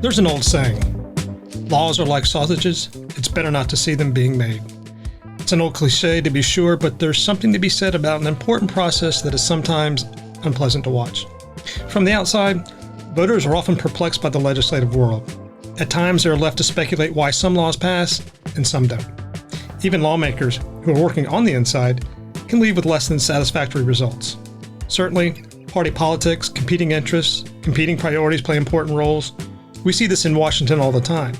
There's an old saying, laws are like sausages, it's better not to see them being made. It's an old cliche to be sure, but there's something to be said about an important process that is sometimes unpleasant to watch. From the outside, voters are often perplexed by the legislative world. At times, they're left to speculate why some laws pass and some don't. Even lawmakers who are working on the inside can leave with less than satisfactory results. Certainly, party politics, competing interests, competing priorities play important roles. We see this in Washington all the time.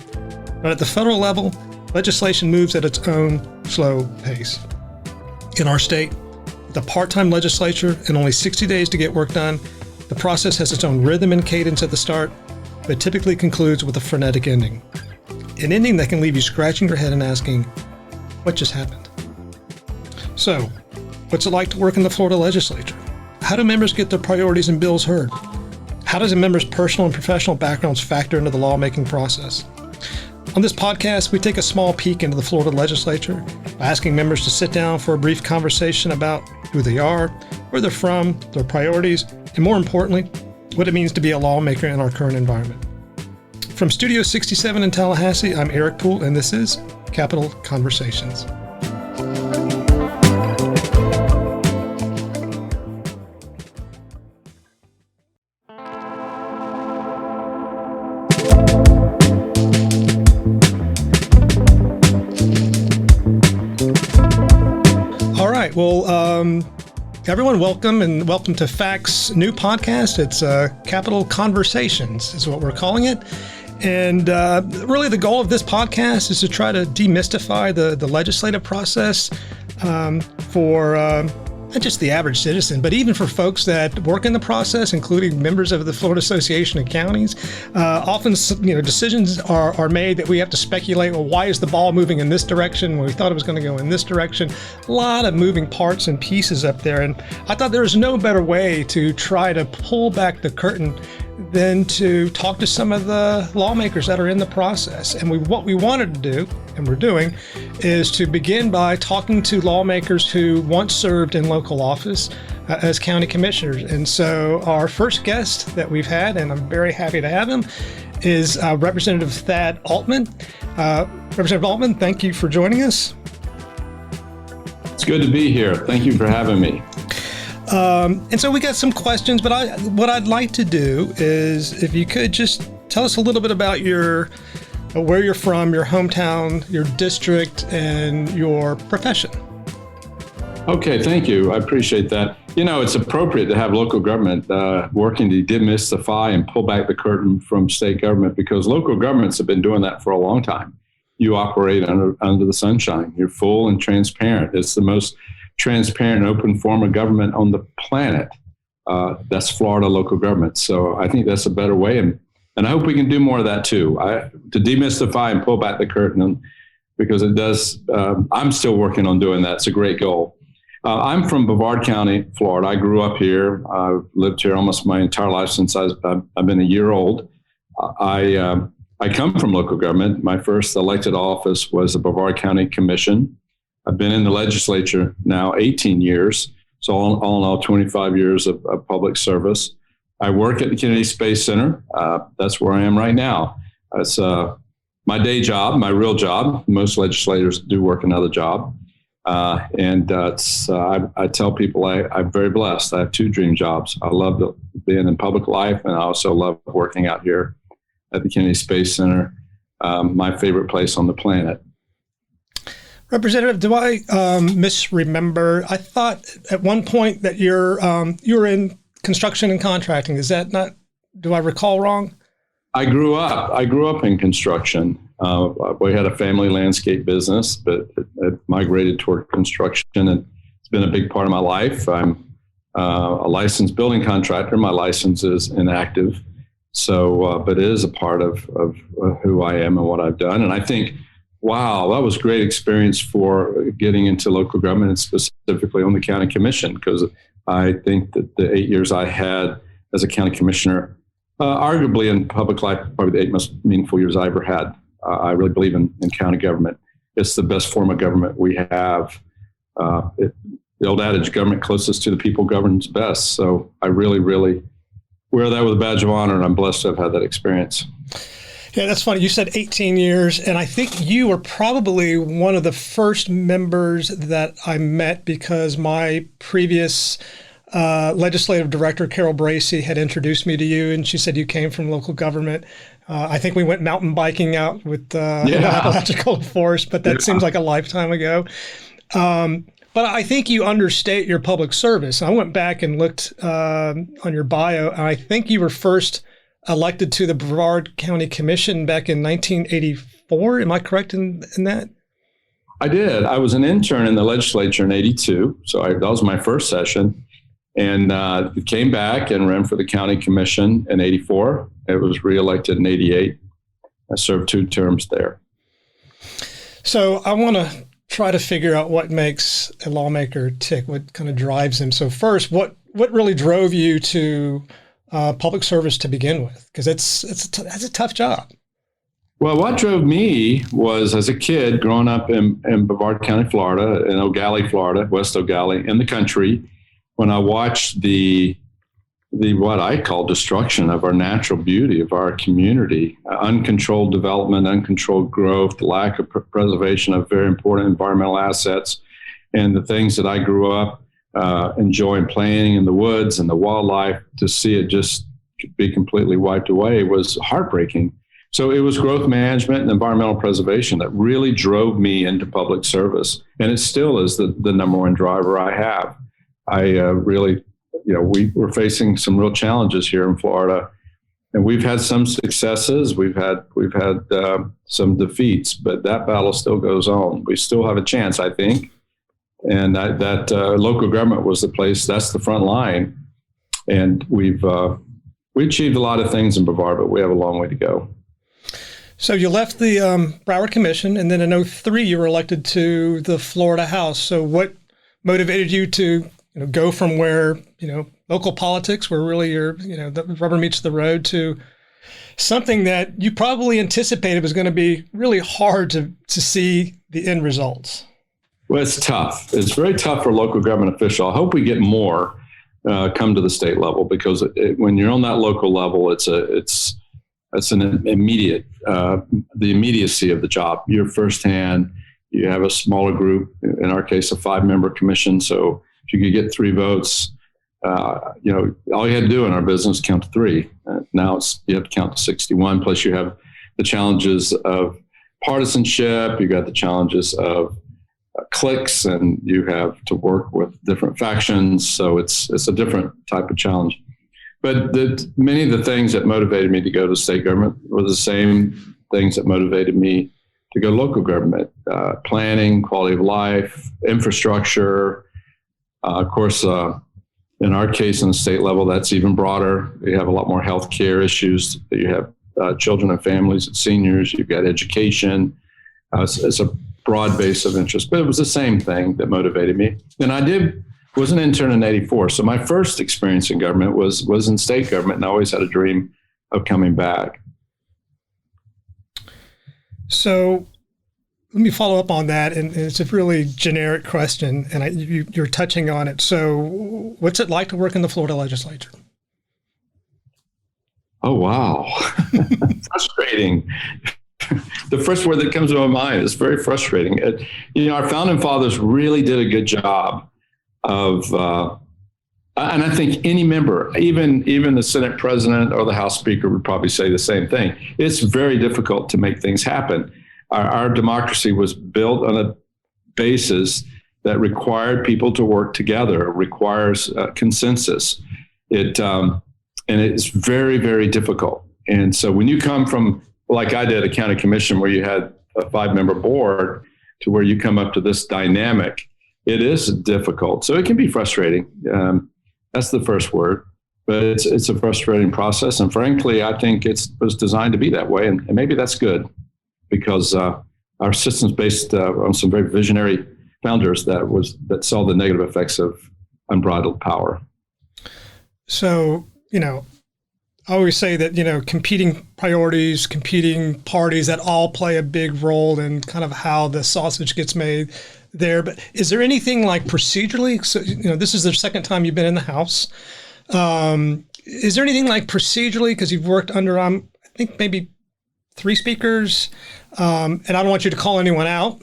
But at the federal level, legislation moves at its own slow pace. In our state, with a part-time legislature and only 60 days to get work done, the process has its own rhythm and cadence at the start, but typically concludes with a frenetic ending. An ending that can leave you scratching your head and asking, what just happened? So, what's it like to work in the Florida legislature? How do members get their priorities and bills heard? How does a member's personal and professional backgrounds factor into the lawmaking process? On this podcast, we take a small peek into the Florida legislature by asking members to sit down for a brief conversation about who they are, where they're from, their priorities, and more importantly, what it means to be a lawmaker in our current environment. From Studio 67 in Tallahassee, I'm Eric Poole, and this is Capitol Conversations. Well, everyone, welcome to FACT's new podcast. It's Capitol Conversations is what we're calling it. And really the goal of this podcast is to try to demystify the legislative process for not just the average citizen, but even for folks that work in the process, including members of the Florida Association of Counties. Often, decisions are made that we have to speculate, well, why is the ball moving in this direction when we thought it was going to go in this direction? A lot of moving parts and pieces up there. And I thought there was no better way to try to pull back the curtain than to talk to some of the lawmakers that are in the process. And what we wanted to do, and we're doing, is to begin by talking to lawmakers who once served in local office as county commissioners. And so our first guest that we've had, and I'm very happy to have him, is Representative Thad Altman. Representative Altman, thank you for joining us. It's good to be here. Thank you for having me. And so we got some questions, but what I'd like to do is if you could just tell us a little bit about where you're from, your hometown, your district, and your profession. Okay, thank you. I appreciate that. It's appropriate to have local government working to demystify and pull back the curtain from state government because local governments have been doing that for a long time. You operate under the sunshine. You're full and transparent. It's the most transparent and open form of government on the planet. That's Florida local government. So I think that's a better way. And I hope we can do more of that too, to demystify and pull back the curtain because it does. I'm still working on doing that. It's a great goal. I'm from Brevard County, Florida. I grew up here. I've lived here almost my entire life since I've been a year old. I come from local government. My first elected office was the Brevard County Commission. I've been in the legislature now 18 years, so all in all, 25 years of public service. I work at the Kennedy Space Center. That's where I am right now. It's my day job, my real job. Most legislators do work another job. I tell people I'm very blessed. I have two dream jobs. I love being in public life, and I also love working out here at the Kennedy Space Center, my favorite place on the planet. Representative, do I misremember? I thought at one point that you were in construction and contracting. Is that not? Do I recall wrong? I grew up in construction. We had a family landscape business, but it migrated toward construction, and it's been a big part of my life. I'm a licensed building contractor. My license is inactive, so but it is a part of who I am and what I've done. And I think, wow, that was a great experience for getting into local government, and specifically on the county commission, because I think that the 8 years I had as a county commissioner, arguably in public life, probably the 8 most meaningful years I ever had. I really believe in county government. It's the best form of government we have. The old adage, government closest to the people governs best. So I really, really wear that with a badge of honor, and I'm blessed to have had that experience. Yeah, that's funny. You said 18 years, and I think you were probably one of the first members that I met because my previous legislative director, Carol Bracey, had introduced me to you, and she said you came from local government. I think we went mountain biking out with the Appalachian Forest, but that seems like a lifetime ago. But I think you understate your public service. I went back and looked on your bio, and I think you were first elected to the Brevard County Commission back in 1984. Am I correct in that? I did. I was an intern in the legislature in 82. So that was my first session. And came back and ran for the county commission in 84. It was reelected in 88. I served 2 terms there. So I want to try to figure out what makes a lawmaker tick, what kind of drives them. So first, what really drove you to public service to begin with? Because that's a tough job. Well, what drove me was as a kid growing up in Brevard County, Florida, in O'Galley, Florida, West O'Galley, in the country, when I watched the what I call destruction of our natural beauty, of our community, uncontrolled development, uncontrolled growth, the lack of preservation of very important environmental assets, and the things that I grew up enjoying playing in the woods and the wildlife, to see it just be completely wiped away was heartbreaking. So it was growth management and environmental preservation that really drove me into public service. And it still is the number one driver I have. I really, we're facing some real challenges here in Florida, and we've had some successes. We've had some defeats, but that battle still goes on. We still have a chance, I think. And that local government was the place, that's the front line. And we achieved a lot of things in Brevard, but we have a long way to go. So you left the Broward Commission, and then in 2003 you were elected to the Florida House. So what motivated you to go from where, local politics, where really the rubber meets the road, to something that you probably anticipated was going to be really hard to see the end results? Well, it's tough. It's very tough for a local government official. I hope we get more come to the state level, because when you're on that local level, it's an immediate, the immediacy of the job. You're firsthand. You have a smaller group, in our case, a 5-member commission. So if you could get 3 votes, all you had to do in our business, count to 3. Now you have to count to 61. Plus you have the challenges of partisanship. You got the challenges of cliques, and you have to work with different factions. So it's a different type of challenge. But many of the things that motivated me to go to state government were the same things that motivated me to go to local government: planning, quality of life, infrastructure. Of course, in our case, on the state level, that's even broader. You have a lot more health care issues. You have children and families and seniors. You've got education. It's a broad base of interest. But it was the same thing that motivated me. And I was an intern in 84. So my first experience in government was in state government, and I always had a dream of coming back. So let me follow up on that. And it's a really generic question, and you're touching on it. So what's it like to work in the Florida legislature? Oh, wow. Frustrating. The first word that comes to my mind is very frustrating. Our founding fathers really did a good job of, and I think any member, even the Senate president or the House Speaker, would probably say the same thing. It's very difficult to make things happen. Our democracy was built on a basis that required people to work together, requires consensus. And it's very, very difficult. And so when you come from, like I did, a county commission where you had a 5-member board, to where you come up to this dynamic, it is difficult. So it can be frustrating. That's the first word, but it's a frustrating process. And frankly, I think it was designed to be that way. And maybe that's good, because our system's based on some very visionary founders that saw the negative effects of unbridled power. So, I always say that, competing priorities, competing parties, that all play a big role in kind of how the sausage gets made there. But is there anything like procedurally? So, this is the second time you've been in the House. Is there anything like procedurally, because you've worked under, I think maybe three speakers, and I don't want you to call anyone out,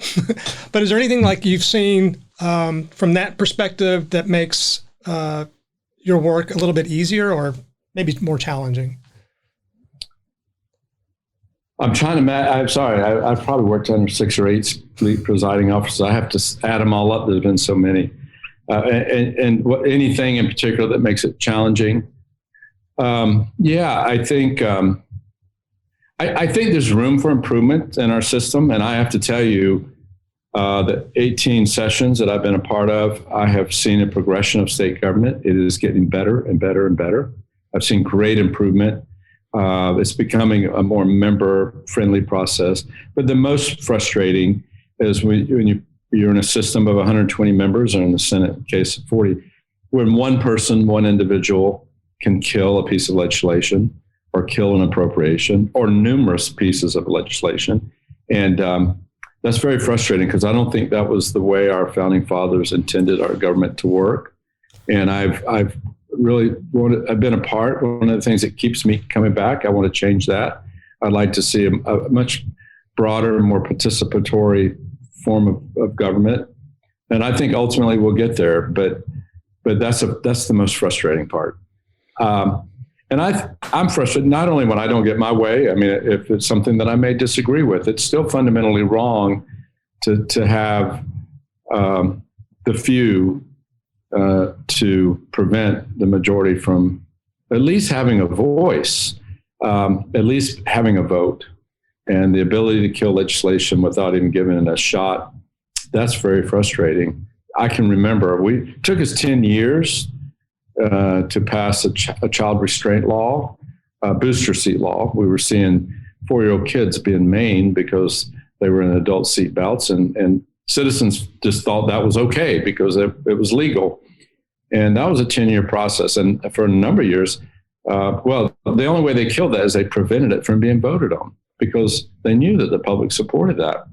but is there anything like you've seen from that perspective that makes your work a little bit easier or maybe more challenging? I'm sorry. I've probably worked under 6 or 8 presiding officers. I have to add them all up. There's been so many. Anything in particular that makes it challenging? I think I think there's room for improvement in our system. And I have to tell you, the 18 sessions that I've been a part of, I have seen a progression of state government. It is getting better and better and better. I've seen great improvement. It's becoming a more member-friendly process. But the most frustrating is when you're in a system of 120 members, or in the Senate case, 40, when one person, one individual can kill a piece of legislation or kill an appropriation or numerous pieces of legislation. And that's very frustrating because I don't think that was the way our founding fathers intended our government to work. And I've been a part. One of the things that keeps me coming back, I want to change that. I'd like to see a much broader, more participatory form of government. And I think ultimately we'll get there, but that's the most frustrating part. And I'm frustrated not only when I don't get my way. I mean, if it's something that I may disagree with, it's still fundamentally wrong to have the few to prevent the majority from at least having a voice, at least having a vote, and the ability to kill legislation without even giving it a shot. That's very frustrating. I can remember it took us 10 years to pass a child restraint law, a booster seat law. We were seeing 4-year-old kids being maimed because they were in adult seat belts, and citizens just thought that was okay because it was legal. And that was a 10-year process. And for a number of years, the only way they killed that is they prevented it from being voted on because they knew that the public supported that.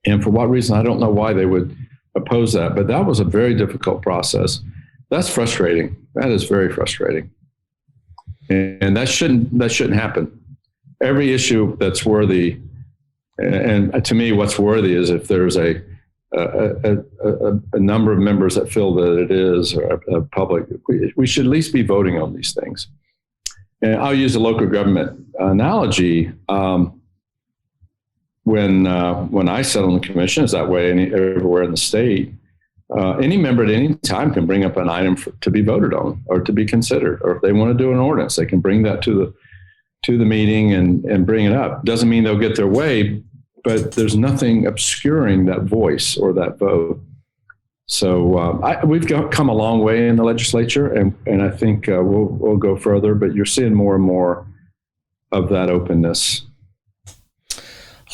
And for what reason, I don't know why they would oppose that, but that was a very difficult process. That's frustrating. That is very frustrating. And that shouldn't happen. Every issue that's worthy, and to me, what's worthy is if there's a number of members that feel that it is, or a public, we should at least be voting on these things. And I'll use a local government analogy. When I sat on the commission, it's that way everywhere in the state. Any member at any time can bring up an item to be voted on or to be considered, or if they want to do an ordinance, they can bring that to the meeting and bring it up. Doesn't mean they'll get their way, but there's nothing obscuring that voice or that vote. So we've come a long way in the legislature, and I think we'll go further. But you're seeing more and more of that openness.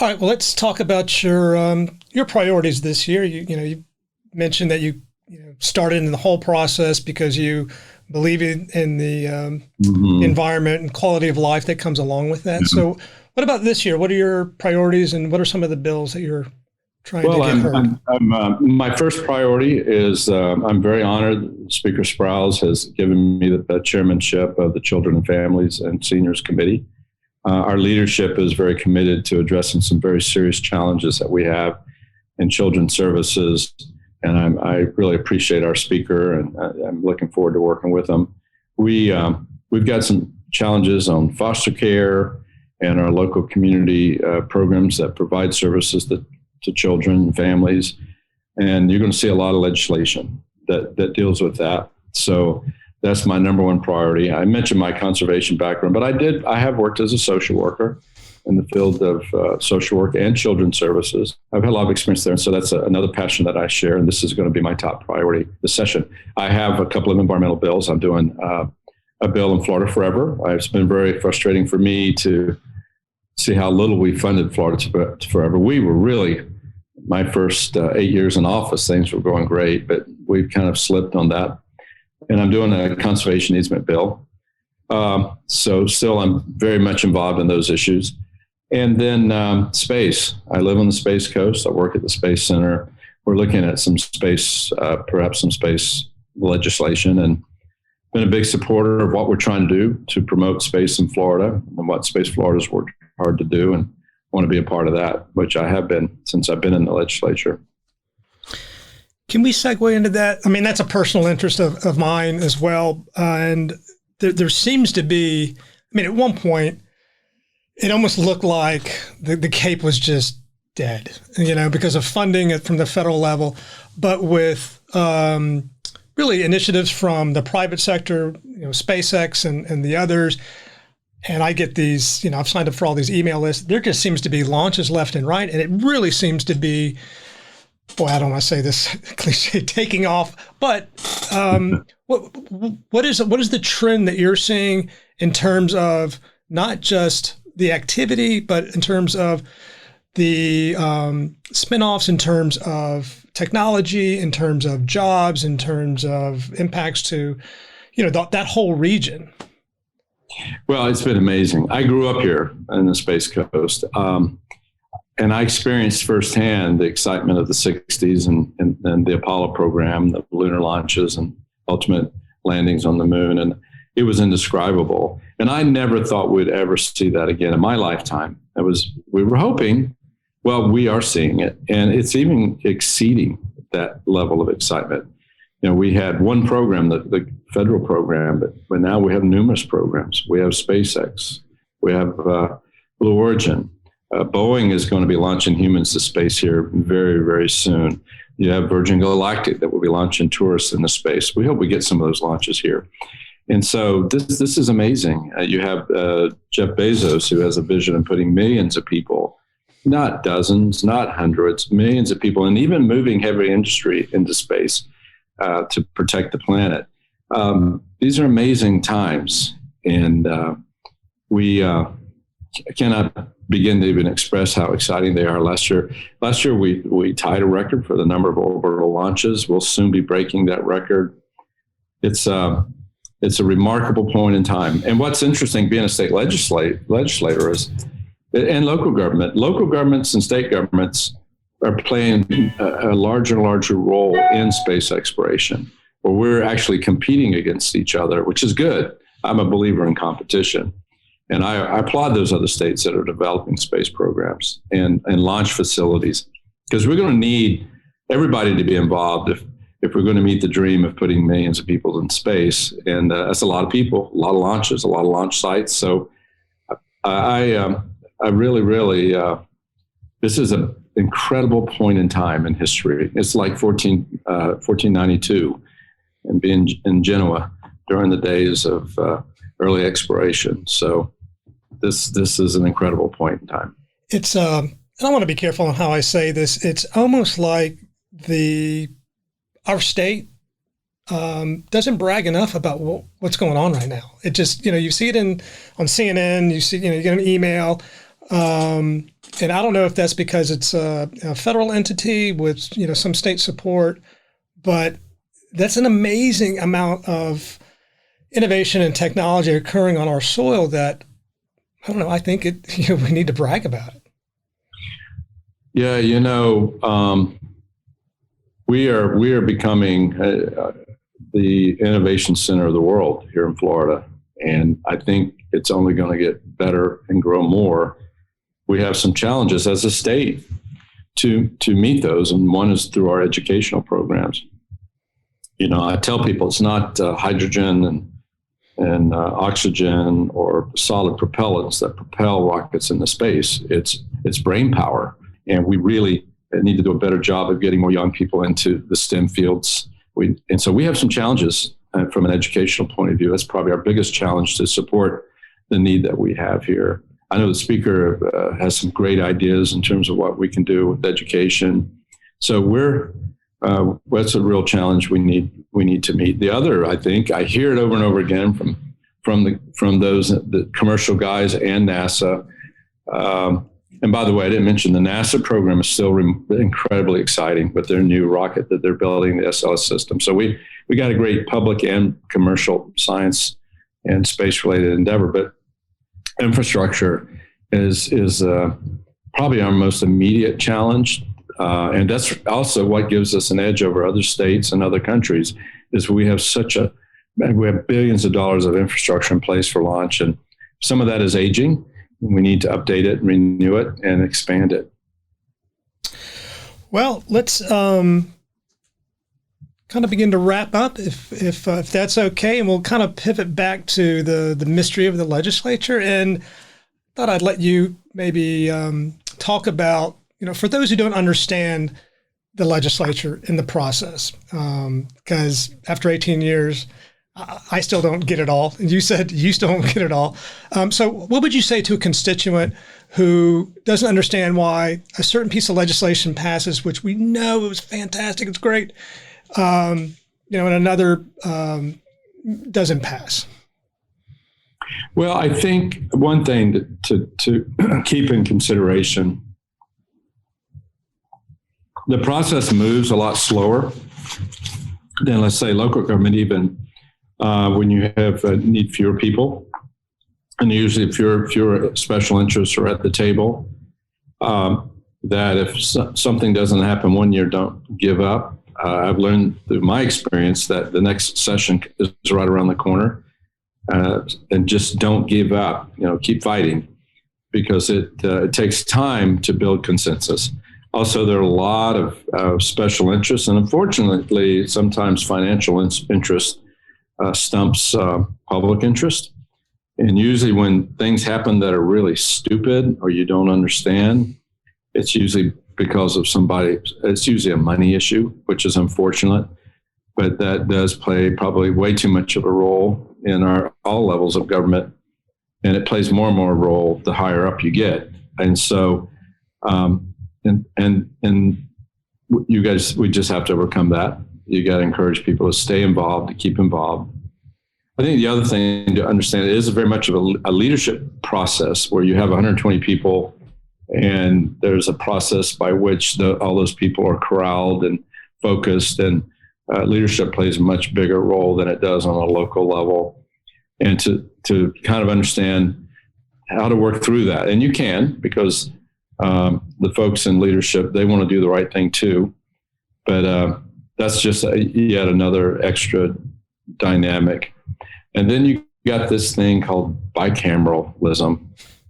All right. Well, let's talk about your priorities this year. You mentioned that you started in the whole process because you believe in the environment and quality of life that comes along with that. Mm-hmm. So what about this year? What are your priorities and what are some of the bills that you're trying to get heard? My first priority is I'm very honored Speaker Sprowls has given me the chairmanship of the Children and Families and Seniors Committee. Our leadership is very committed to addressing some very serious challenges that we have in children's services. And I really appreciate our speaker, and I'm looking forward to working with them. We've got some challenges on foster care and our local community programs that provide services to children and families. And you're going to see a lot of legislation that deals with that. So that's my number one priority. I mentioned my conservation background, but I have worked as a social worker in the field of social work and children's services. I've had a lot of experience there, and so that's another passion that I share, and this is going to be my top priority this session. I have a couple of environmental bills. I'm doing a bill in Florida Forever. It's been very frustrating for me to see how little we funded Florida Forever. We were really, my first 8 years in office, things were going great, but we've kind of slipped on that. And I'm doing a conservation easement bill. So still I'm very much involved in those issues. And then space. I live on the Space Coast. I work at the Space Center. We're looking at some space, perhaps some space legislation, and been a big supporter of what we're trying to do to promote space in Florida and what Space Florida has worked hard to do, and want to be a part of that, which I have been since I've been in the legislature. Can we segue into that? I mean, that's a personal interest of mine as well. And there seems to be, I mean, at one point, it almost looked like the Cape was just dead, because of funding from the federal level. But with really initiatives from the private sector, SpaceX and the others, and I get these, I've signed up for all these email lists. There just seems to be launches left and right. And it really seems to be, boy, I don't want to say this cliche, taking off. But what is the trend that you're seeing in terms of not just the activity, but in terms of the spinoffs, in terms of technology, in terms of jobs, in terms of impacts to, that whole region? Well, it's been amazing. I grew up here in the Space Coast, and I experienced firsthand the excitement of the 60s and the Apollo program, the lunar launches and ultimate landings on the moon. And it was indescribable. And I never thought we'd ever see that again in my lifetime. We were hoping, well, we are seeing it, and it's even exceeding that level of excitement. We had one program, the federal program, but now we have numerous programs. We have SpaceX, we have Blue Origin. Boeing is going to be launching humans to space here very, very soon. You have Virgin Galactic that will be launching tourists into space. We hope we get some of those launches here. And so this is amazing. You have Jeff Bezos, who has a vision of putting millions of people, not dozens, not hundreds, millions of people, and even moving heavy industry into space to protect the planet. These are amazing times, and we cannot begin to even express how exciting they are. Last year we tied a record for the number of orbital launches. We'll soon be breaking that record. It's a remarkable point in time. And what's interesting, being a state legislator is, and local governments and state governments are playing a larger and larger role in space exploration, where we're actually competing against each other, which is good. I'm a believer in competition. And I applaud those other states that are developing space programs and launch facilities, because we're going to need everybody to be involved if we're going to meet the dream of putting millions of people in space. And that's a lot of people, a lot of launches, a lot of launch sites. So I really, this is an incredible point in time in history. It's like 1492 and being in Genoa during the days of early exploration. So this is an incredible point in time. It's and I want to be careful on how I say this. It's almost like our state doesn't brag enough about what's going on right now. It just, you see it on CNN, you get an email. And I don't know if that's because it's a federal entity with, some state support, but that's an amazing amount of innovation and technology occurring on our soil that, I don't know, I think we need to brag about it. Yeah, we are becoming the innovation center of the world here in Florida. And I think it's only going to get better and grow more. We have some challenges as a state to meet those. And one is through our educational programs. I tell people it's not hydrogen and oxygen or solid propellants that propel rockets into space. It's brain power. And we really need to do a better job of getting more young people into the STEM fields. And so we have some challenges from an educational point of view. That's probably our biggest challenge to support the need that we have here. I know the speaker has some great ideas in terms of what we can do with education. So that's a real challenge we need to meet. The other, I think, I hear it over and over again from those the commercial guys and NASA. And by the way, I didn't mention the NASA program is still incredibly exciting with their new rocket that they're building, the SLS system. So we got a great public and commercial science and space related endeavor, but infrastructure is probably our most immediate challenge. And that's also what gives us an edge over other states and other countries is we have billions of dollars of infrastructure in place for launch. And some of that is aging. We need to update it, renew it, and expand it. Well, let's kind of begin to wrap up, if that's okay, and we'll kind of pivot back to the mystery of the legislature. And thought I'd let you maybe talk about, for those who don't understand the legislature in the process, because after 18 years, I still don't get it all. And you said you still don't get it all. So what would you say to a constituent who doesn't understand why a certain piece of legislation passes, which we know it was fantastic, it's great, and another doesn't pass? Well, I think one thing to keep in consideration, the process moves a lot slower than, let's say, local government, even when you have need fewer people, and usually fewer special interests are at the table. That if something doesn't happen one year, don't give up. I've learned through my experience that the next session is right around the corner, and just don't give up. Keep fighting, because it takes time to build consensus. Also, there are a lot of special interests, and unfortunately, sometimes financial interest stumps public interest. And usually when things happen that are really stupid or you don't understand, it's usually because of it's usually a money issue, which is unfortunate, but that does play probably way too much of a role in all levels of government. And it plays more and more role the higher up you get. And so, and you guys, we just have to overcome that. You got to encourage people to stay involved, to keep involved. I think the other thing to understand, it is very much of a leadership process where you have 120 people, and there's a process by which all those people are corralled and focused, and leadership plays a much bigger role than it does on a local level. And to kind of understand how to work through that. And you can, because the folks in leadership, they want to do the right thing too. But that's just yet another extra dynamic. And then you got this thing called bicameralism.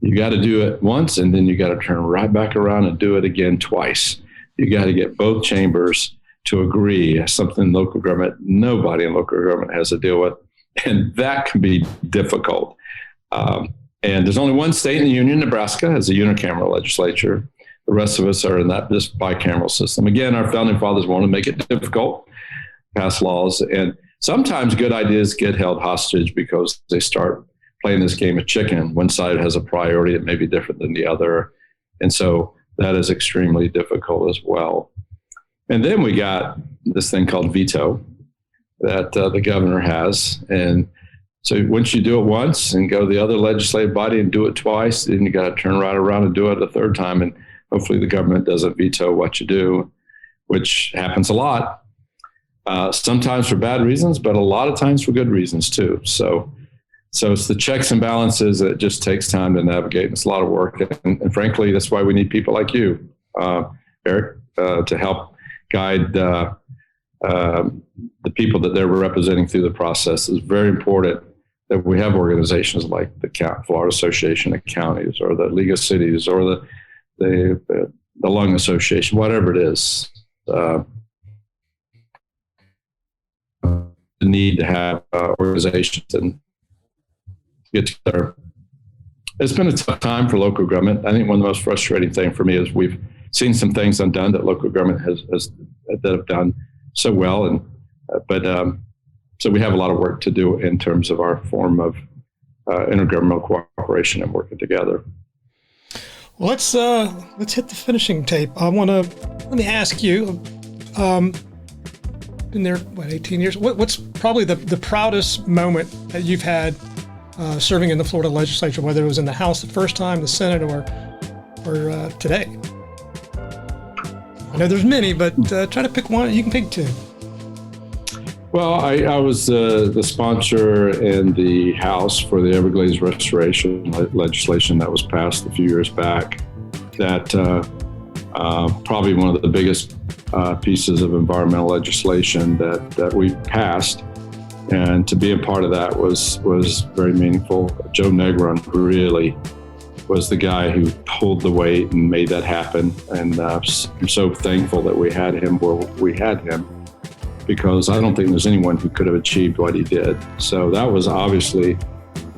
You got to do it once, and then you got to turn right back around and do it again twice. You got to get both chambers to agree, something local government, nobody in local government has to deal with. And that can be difficult. And there's only one state in the union, Nebraska, has a unicameral legislature. The rest of us are in this bicameral system. Again, our founding fathers want to make it difficult, pass laws, and sometimes good ideas get held hostage because they start playing this game of chicken. One side has a priority that may be different than the other. And so that is extremely difficult as well. And then we got this thing called veto that the governor has. And so once you do it once and go to the other legislative body and do it twice, then you got to turn right around and do it a third time. And hopefully the government doesn't veto what you do, which happens a lot. Sometimes for bad reasons, but a lot of times for good reasons too. So it's the checks and balances that it just takes time to navigate. It's a lot of work. And frankly, that's why we need people like you, Eric, to help guide the people that they're representing through the process. It's very important that we have organizations like the Florida Association of Counties or the League of Cities or the Lung Association, whatever it is. The need to have organizations and get together. It's been a tough time for local government. I think one of the most frustrating things for me is we've seen some things undone that local government has that have done so well, and so we have a lot of work to do in terms of our form of intergovernmental cooperation and working together. Well, let's hit the finishing tape. Let me ask you. Been there, 18 years? What's probably the proudest moment that you've had serving in the Florida legislature, whether it was in the House the first time, the Senate, or today? I know there's many, but try to pick one. You can pick two. Well, I was the sponsor in the House for the Everglades restoration legislation that was passed a few years back. That probably one of the biggest pieces of environmental legislation that we passed, and to be a part of that was very meaningful. Joe Negron really was the guy who pulled the weight and made that happen. And I'm so thankful that we had him where we had him, because I don't think there's anyone who could have achieved what he did. So that was obviously,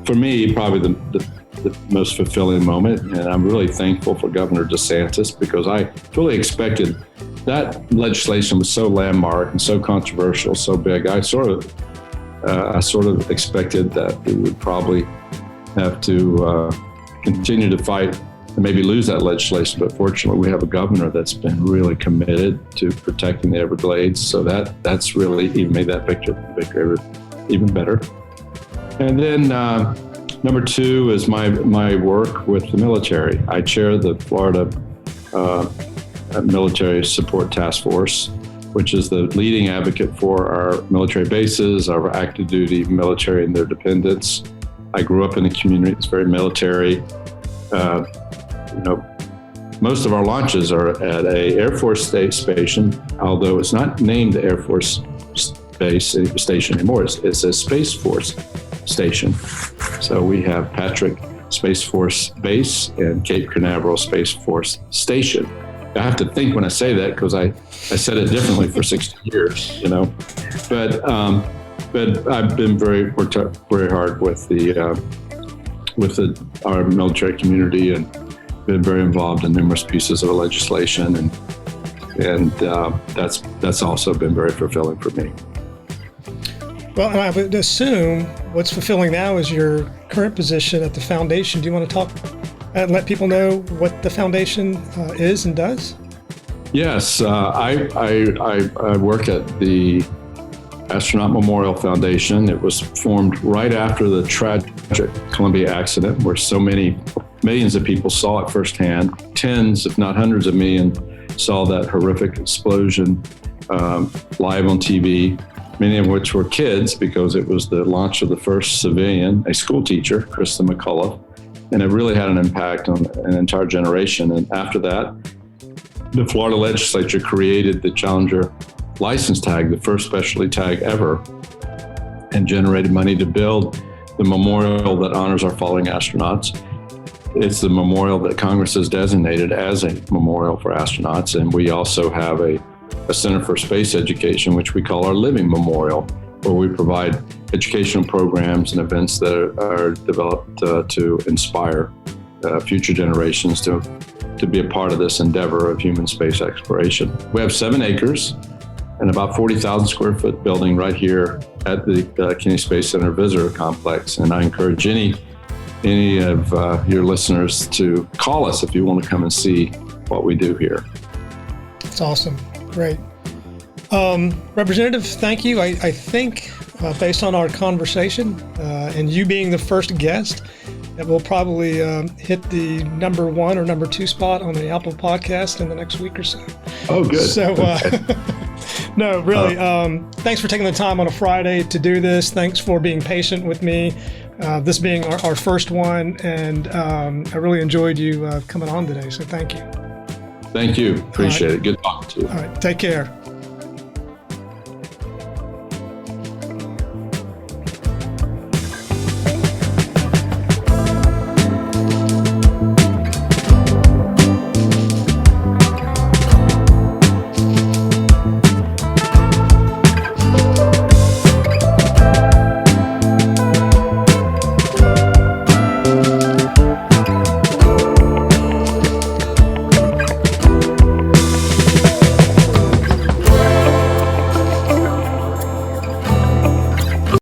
for me, probably the most fulfilling moment. And I'm really thankful for Governor DeSantis, because I fully expected that legislation was so landmark and so controversial, so big. I sort of expected that we would probably have to continue to fight and maybe lose that legislation. But fortunately, we have a governor that's been really committed to protecting the Everglades. So that's really even made that victory even better. And then number two is my work with the military. I chair the Florida Military Support Task Force, which is the leading advocate for our military bases, our active duty military and their dependents. I grew up in a community that's very military. Most of our launches are at a Air Force station, although it's not named the Air Force base station anymore. It's a Space Force station. So we have Patrick Space Force Base and Cape Canaveral Space Force Station. I have to think when I say that, because I said it differently for 60 years, But I've been worked very hard with our military community, and been very involved in numerous pieces of legislation, and that's also been very fulfilling for me. Well, and I would assume what's fulfilling now is your current position at the foundation. Do you want to talk and let people know what the foundation is and does? Yes, I work at the Astronaut Memorial Foundation. It was formed right after the tragic Columbia accident, where so millions of people saw it firsthand. Tens, if not hundreds of millions, saw that horrific explosion live on TV, many of which were kids, because it was the launch of the first civilian, a school teacher, Krista McCullough, and it really had an impact on an entire generation. And after that, the Florida legislature created the Challenger license tag, the first specialty tag ever, and generated money to build the memorial that honors our fallen astronauts. It's the memorial that Congress has designated as a memorial for astronauts. And we also have a Center for Space Education, which we call our Living Memorial, where we provide educational programs and events that are developed to inspire future generations to be a part of this endeavor of human space exploration. We have 7 acres and about 40,000 square foot building right here at the Kennedy Space Center Visitor Complex. And I encourage any of your listeners to call us if you want to come and see what we do here. That's awesome. Great. Representative, thank you. I think based on our conversation and you being the first guest, that we'll probably hit the number 1 or number 2 spot on the Apple podcast in the next week or so. Oh, good. So, no, really, thanks for taking the time on a Friday to do this. Thanks for being patient with me, this being our first one, and I really enjoyed you coming on today, so thank you. Thank you. Appreciate it. Good talking to you. All right. Take care.